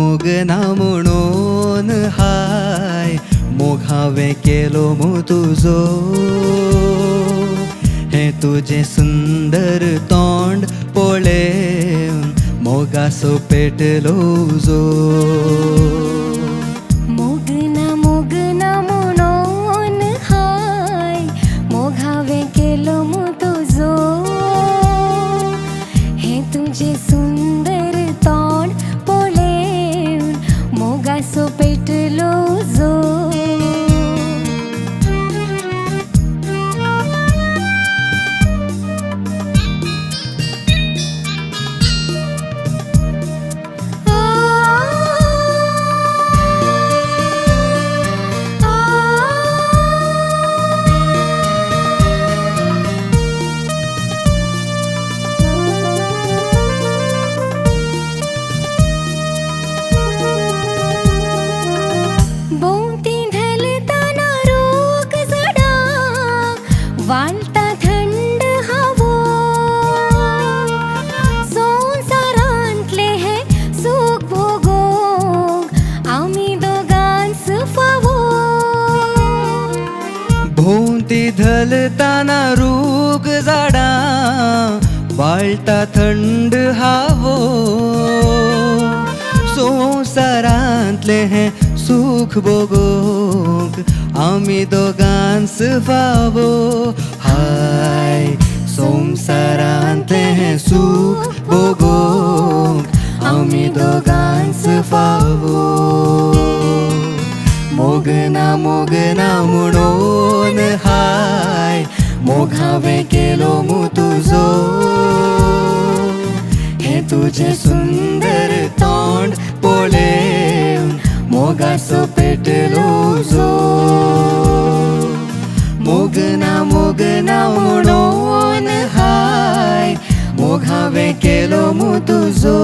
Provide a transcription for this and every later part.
मोगना म्हणून हाय मोघावे केलो मु तुझो हे तुझे सुंदर तोंड पळेवन मोगासो पेटलो जो मोगना मोगना म्हणून हाय मोघावे केलो मु तुझो हे तुझे सुंदर तोंड पळेवन मोगासो पेटलो जो वाळता थंड हवो संसारांतले हे सुख भोगोंक आमी दोगांच फावो भोवती धलताना रूख झाडां वाळटा थंड हावो संसारांतले हे सुख भोगोंक आमी दोगांच फावो हाय संसारांतले हे सुख भोगोंक आमी दोगांच फावो मोगना मोगना म्हणून हाय मोघावे केलो मु तुझो हे तुझे सुंदर तोंड पळेवन मोगासो पेटलो जो मोगना मोगना म्हणून हाय मोघावे केलो मु तुझो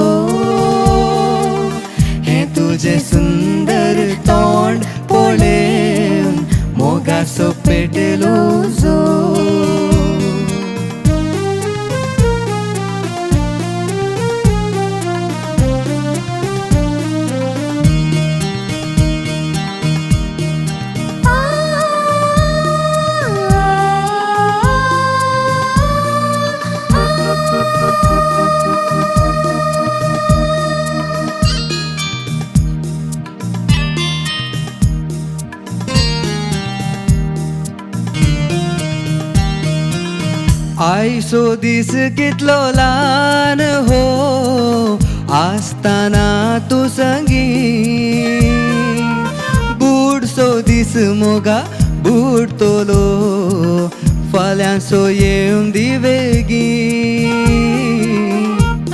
हे तुझे सुंदर तोंड पळेवन मोगासो पेटलो जो आयसो दीस कितलो ल्हान हो आसतना तू संगी बुडसो दीस मोगा बुडतलो फाल्यांसो येवन दी बेगीन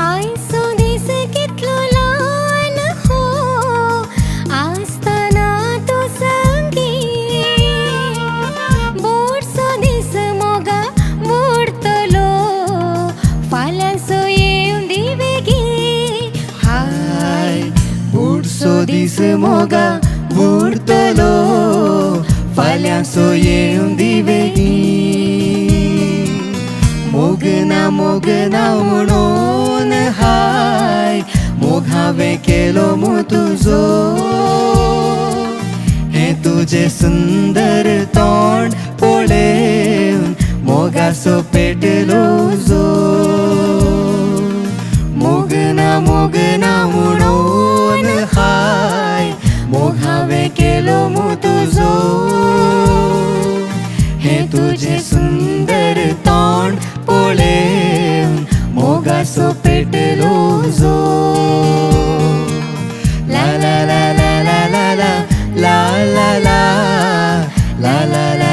आयसो दीस कितलो ल्हान हो आसतना तू संगी बुडसो दीस मोगा बुडतलो फाल्यांसो येवन दी बेगीन हाय बुडसो दीस मोगा बुडतलो फाल्यांसो येवन दी बेगीन मोगना मोगना म्हणून हाय मोघावे केलो मु तुझो हे तुझे सुंदर तोंड पळेवन मोगासो पेटलो जो मोगना मोगना म्हणून हाय मोघावे केलो मु तुझो हे तुझे सुंदर तोंड पळेवन मोगासो पेटलो जो ला ला ला ला ला ला ला ला ला ला ला ला